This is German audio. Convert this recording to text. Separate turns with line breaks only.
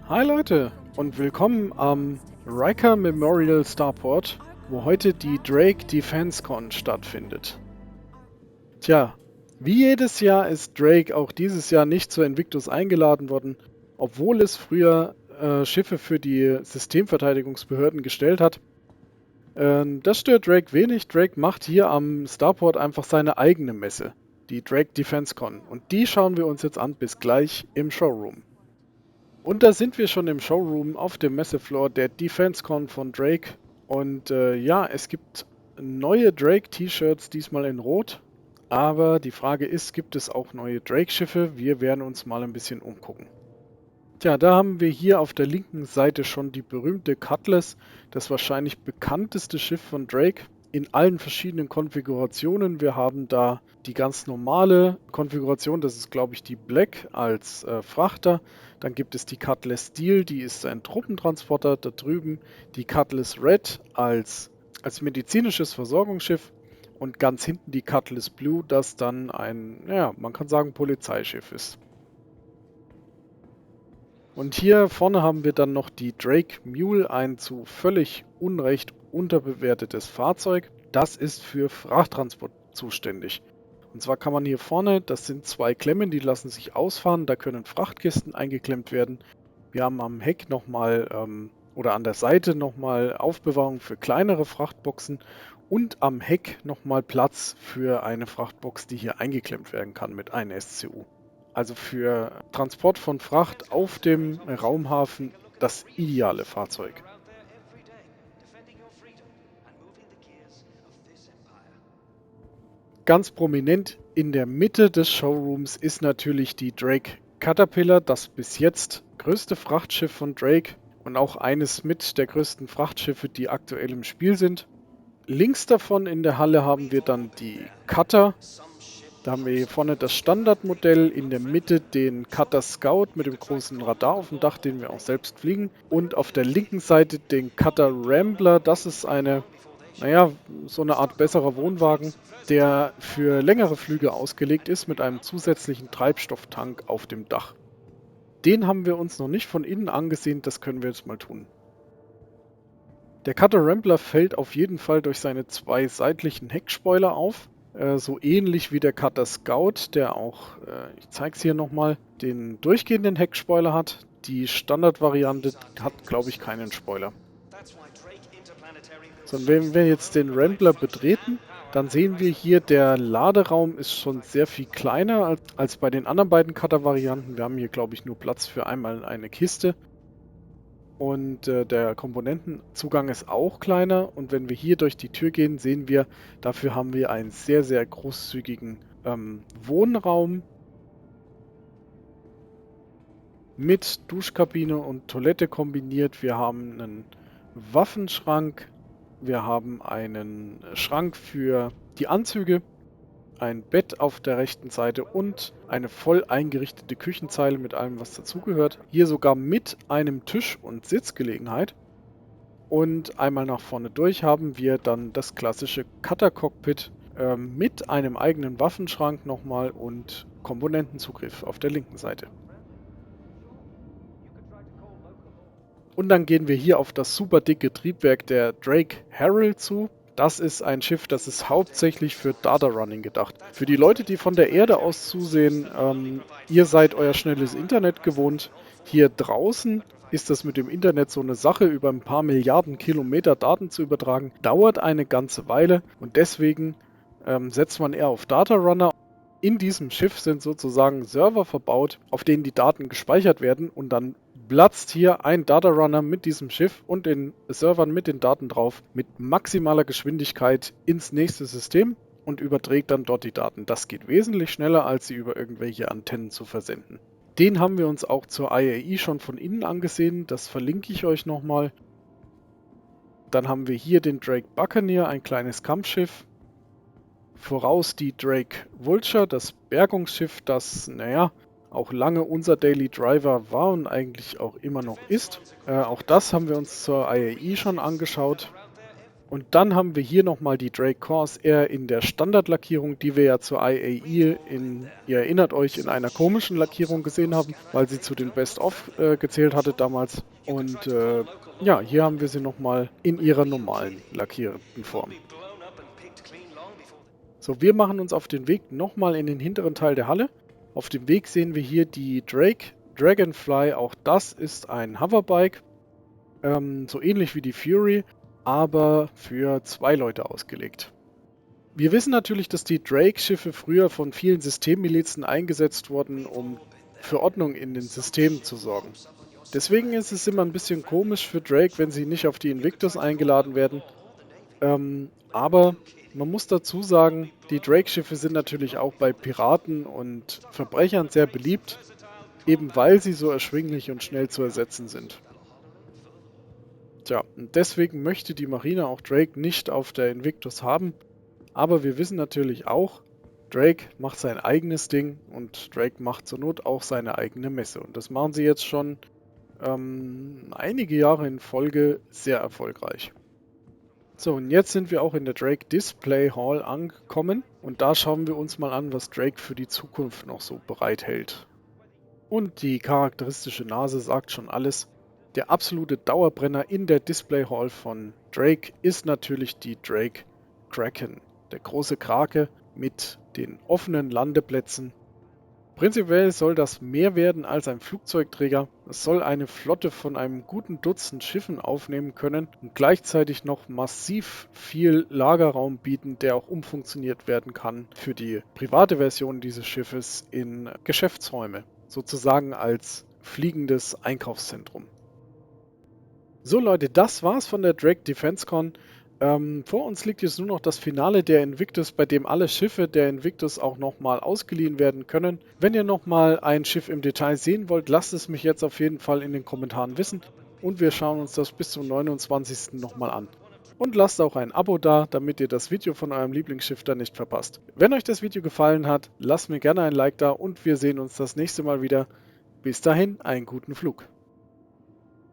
Hi Leute und willkommen am Riker Memorial Starport, wo heute die Drake Defense Con stattfindet. Tja, wie jedes Jahr ist Drake auch dieses Jahr nicht zur Invictus eingeladen worden, obwohl es früher Schiffe für die Systemverteidigungsbehörden gestellt hat. Das stört Drake wenig. Drake macht hier am Starport einfach seine eigene Messe, die Drake Defense Con. Und die schauen wir uns jetzt an, bis gleich im Showroom. Und da sind wir schon im Showroom auf dem Messefloor der DefenseCon von Drake. Und ja, es gibt neue Drake-T-Shirts, diesmal in Rot. Aber die Frage ist, gibt es auch neue Drake-Schiffe? Wir werden uns mal ein bisschen umgucken. Tja, da haben wir hier auf der linken Seite schon die berühmte Cutlass, das wahrscheinlich bekannteste Schiff von Drake, in allen verschiedenen Konfigurationen. Wir haben da die ganz normale Konfiguration, das ist glaube ich die Black als Frachter. Dann gibt es die Cutlass Steel, die ist ein Truppentransporter. Da drüben die Cutlass Red als medizinisches Versorgungsschiff. Und ganz hinten die Cutlass Blue, das dann ein, ja, man kann sagen, Polizeischiff ist. Und hier vorne haben wir dann noch die Drake Mule, ein zu völlig Unrecht unterbewertetes Fahrzeug. Das ist für Frachttransport zuständig. Und zwar kann man hier vorne, das sind zwei Klemmen, die lassen sich ausfahren, da können Frachtkisten eingeklemmt werden. Wir haben am Heck nochmal oder an der Seite nochmal Aufbewahrung für kleinere Frachtboxen und am Heck nochmal Platz für eine Frachtbox, die hier eingeklemmt werden kann mit einem SCU. Also für Transport von Fracht auf dem Raumhafen das ideale Fahrzeug. Ganz prominent in der Mitte des Showrooms ist natürlich die Drake Caterpillar, das bis jetzt größte Frachtschiff von Drake und auch eines mit der größten Frachtschiffe, die aktuell im Spiel sind. Links davon in der Halle haben wir dann die Cutter. Da haben wir hier vorne das Standardmodell, in der Mitte den Cutter Scout mit dem großen Radar auf dem Dach, den wir auch selbst fliegen. Und auf der linken Seite den Cutter Rambler, das ist eine, naja, so eine Art besserer Wohnwagen, der für längere Flüge ausgelegt ist mit einem zusätzlichen Treibstofftank auf dem Dach. Den haben wir uns noch nicht von innen angesehen, das können wir jetzt mal tun. Der Cutter Rambler fällt auf jeden Fall durch seine zwei seitlichen Heckspoiler auf. So ähnlich wie der Cutter Scout, der auch, ich zeige es hier nochmal, den durchgehenden Heckspoiler hat. Die Standardvariante hat, glaube ich, keinen Spoiler. So, und wenn wir jetzt den Rambler betreten, dann sehen wir hier, der Laderaum ist schon sehr viel kleiner als bei den anderen beiden Cutter-Varianten. Wir haben hier, glaube ich, nur Platz für einmal eine Kiste. Und der Komponentenzugang ist auch kleiner. Und wenn wir hier durch die Tür gehen, sehen wir, dafür haben wir einen sehr, sehr großzügigen Wohnraum mit Duschkabine und Toilette kombiniert. Wir haben einen Waffenschrank. Wir haben einen Schrank für die Anzüge, ein Bett auf der rechten Seite und eine voll eingerichtete Küchenzeile mit allem, was dazugehört. Hier sogar mit einem Tisch und Sitzgelegenheit. Und einmal nach vorne durch haben wir dann das klassische Cutter-Cockpit mit einem eigenen Waffenschrank nochmal und Komponentenzugriff auf der linken Seite. Und dann gehen wir hier auf das super dicke Triebwerk der Drake Herald zu. Das ist ein Schiff, das ist hauptsächlich für Data Running gedacht. Für die Leute, die von der Erde aus zusehen, ihr seid euer schnelles Internet gewohnt. Hier draußen ist das mit dem Internet so eine Sache, über ein paar Milliarden Kilometer Daten zu übertragen. Dauert eine ganze Weile und deswegen setzt man eher auf Data Runner. In diesem Schiff sind sozusagen Server verbaut, auf denen die Daten gespeichert werden und dann platzt hier ein Data Runner mit diesem Schiff und den Servern mit den Daten drauf mit maximaler Geschwindigkeit ins nächste System und überträgt dann dort die Daten. Das geht wesentlich schneller, als sie über irgendwelche Antennen zu versenden. Den haben wir uns auch zur IAE schon von innen angesehen, das verlinke ich euch nochmal. Dann haben wir hier den Drake Buccaneer, ein kleines Kampfschiff. Voraus die Drake Vulture, das Bergungsschiff, das, naja, auch lange unser Daily Driver war und eigentlich auch immer noch ist. Auch das haben wir uns zur IAE schon angeschaut. Und dann haben wir hier nochmal die Drake Corsair in der Standardlackierung, die wir ja zur IAE ihr erinnert euch, in einer komischen Lackierung gesehen haben, weil sie zu den Best-of gezählt hatte damals. Und ja, hier haben wir sie nochmal in ihrer normalen lackierten Form. So, wir machen uns auf den Weg nochmal in den hinteren Teil der Halle. Auf dem Weg sehen wir hier die Drake Dragonfly, auch das ist ein Hoverbike, so ähnlich wie die Fury, aber für 2 Leute ausgelegt. Wir wissen natürlich, dass die Drake-Schiffe früher von vielen Systemmilizen eingesetzt wurden, um für Ordnung in den Systemen zu sorgen. Deswegen ist es immer ein bisschen komisch für Drake, wenn sie nicht auf die Invictus eingeladen werden. Aber man muss dazu sagen, die Drake-Schiffe sind natürlich auch bei Piraten und Verbrechern sehr beliebt, eben weil sie so erschwinglich und schnell zu ersetzen sind. Tja, und deswegen möchte die Marine auch Drake nicht auf der Invictus haben. Aber wir wissen natürlich auch, Drake macht sein eigenes Ding und Drake macht zur Not auch seine eigene Messe. Und das machen sie jetzt schon einige Jahre in Folge sehr erfolgreich. So, und jetzt sind wir auch in der Drake Display Hall angekommen. Und da schauen wir uns mal an, was Drake für die Zukunft noch so bereithält. Und die charakteristische Nase sagt schon alles. Der absolute Dauerbrenner in der Display Hall von Drake ist natürlich die Drake Kraken. Der große Krake mit den offenen Landeplätzen. Prinzipiell soll das mehr werden als ein Flugzeugträger. Es soll eine Flotte von einem guten Dutzend Schiffen aufnehmen können und gleichzeitig noch massiv viel Lagerraum bieten, der auch umfunktioniert werden kann für die private Version dieses Schiffes in Geschäftsräume, sozusagen als fliegendes Einkaufszentrum. So Leute, das war's von der Drake DefenseCon. Vor uns liegt jetzt nur noch das Finale der Invictus, bei dem alle Schiffe der Invictus auch nochmal ausgeliehen werden können. Wenn ihr nochmal ein Schiff im Detail sehen wollt, lasst es mich jetzt auf jeden Fall in den Kommentaren wissen und wir schauen uns das bis zum 29. nochmal an. Und lasst auch ein Abo da, damit ihr das Video von eurem Lieblingsschiff dann nicht verpasst. Wenn euch das Video gefallen hat, lasst mir gerne ein Like da und wir sehen uns das nächste Mal wieder. Bis dahin, einen guten Flug.